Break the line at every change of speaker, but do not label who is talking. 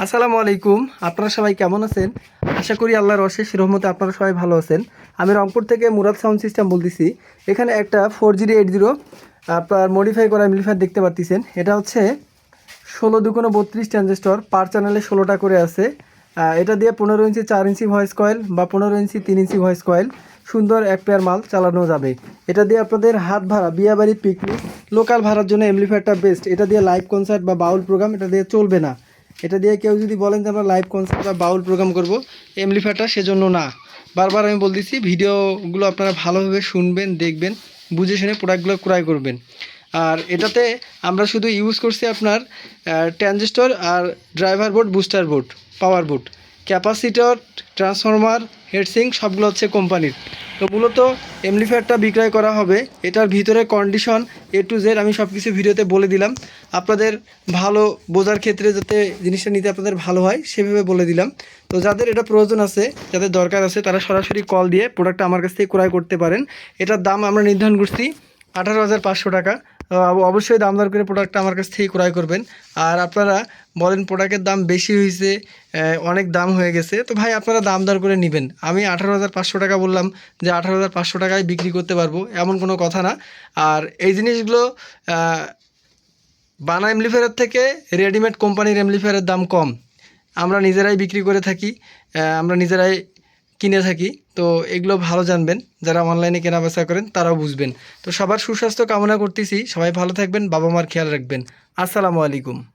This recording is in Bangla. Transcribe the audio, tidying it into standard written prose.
আসসালামু আলাইকুম। আপনারা সবাই কেমন আছেন? আশা করি আল্লাহর অশেষ রহমতে আপনারা সবাই ভালো আছেন। আমি রংপুর থেকে মুরাদ সাউন্ড সিস্টেম বলতেছি। এখানে একটা 4G80 আপনার মডিফাই করা এমপ্লিফায়ার দেখতে পাচ্ছেন। এটা হচ্ছে 16 2 32 ট্রানজিস্টর, পার চ্যানেলে 16টা করে আছে। এটা দিয়ে 15 ইঞ্চি 4 ইঞ্চি ভয়েস কয়েল বা 15 ইঞ্চি 3 ইঞ্চি ভয়েস কয়েল সুন্দর এক পেয়ার মাল চালানো যাবে। এটা দিয়ে আপনাদের হাত ভাড়া, বিয়াবাড়ি, পিকনিক, লোকাল ভাড়ার জন্য এমপ্লিফায়ারটা বেস্ট। এটা দিয়ে লাইভ কনসার্ট বা বাউল প্রোগ্রাম এটা দিয়ে চলবে না। এটা দিয়ে কেউ যদি বলেন যে আমরা লাইভ কনসার্ট বা বাউল প্রোগ্রাম করব, এমপ্লিফায়ারটা সেজন্য না। বারবার আমি বলতেছি, ভিডিওগুলো আপনারা ভালোভাবে শুনবেন, দেখবেন, বুঝে শুনে প্রোডাক্টগুলো ক্রয় করবেন। আর এটাতে আমরা শুধু ইউজ করছি আপনার ট্রানজিস্টর আর driver board, booster board, power board, capacitor, transformer, heatsink সবগুলো হচ্ছে কোম্পানির। তো মূলত এমপ্লিফায়ারটা বিক্রয় করা হবে। এটার ভিতরে কন্ডিশন A to Z আমি সব কিছু ভিডিওতে বলে দিলাম। আপনাদের ভালো বোঝার ক্ষেত্রে যাতে জিনিসটা নিতে আপনাদের ভালো হয় সেভাবে বলে দিলাম। তো যাদের এটা প্রয়োজন আছে, যাদের দরকার আছে, তারা সরাসরি কল দিয়ে প্রোডাক্টটা আমার কাছ থেকে ক্রয় করতে পারেন। এটার দাম আমরা নির্ধারণ করছি 18,500 টাকা। অবশ্যই দাম দর করে প্রোডাক্টটা আমার কাছ থেকেই ক্রয় করবেন। আর আপনারা বলেন প্রোডাক্টের দাম বেশি হয়েছে, অনেক দাম হয়ে গেছে, তো ভাই আপনারা দাম দর করে নেবেন। আমি 18,500 টাকা বললাম যে 18,500 টাকায় বিক্রি করতে পারবো এমন কোনো কথা না। আর এই জিনিসগুলো বানা এমপ্লিফায়ারের থেকে রেডিমেড কোম্পানির এমপ্লিফায়ারের দাম কম। আমরা নিজেরাই বিক্রি করে থাকি, আমরা নিজেরাই কিনে থাকি। তো এগুলো ভালো জানবেন, যারা অনলাইনে কেনাবেচা করেন তারাও বুঝবেন। তো সবার সুস্বাস্থ্য কামনা করতেছি। সবাই ভালো থাকবেন, বাবা মার খেয়াল রাখবেন। আসসালামু আলাইকুম।